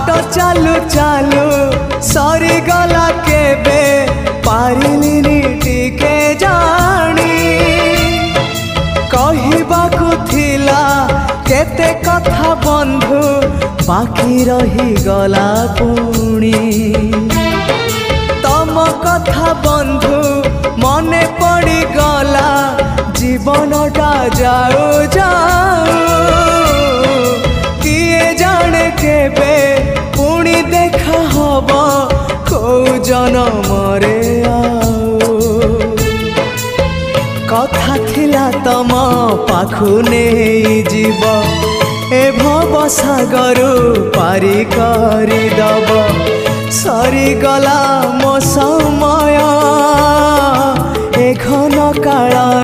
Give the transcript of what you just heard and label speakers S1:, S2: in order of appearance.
S1: बाट चालू चालू सरीगला केबे पारिलिनी टिके जानी कहिबाकु थिला केते कथा बंधु बाकी रही गला पुणी तम कथा बंधु मने पड़ी गला जीवनटा जाऊ जाऊ किए जाने केबे पुणी देखा हब को जनमरे कथा थिला तम पाखु नहीं जीव ए भव सागरु पारी करी दब सरीगला मो समय ए घन काल।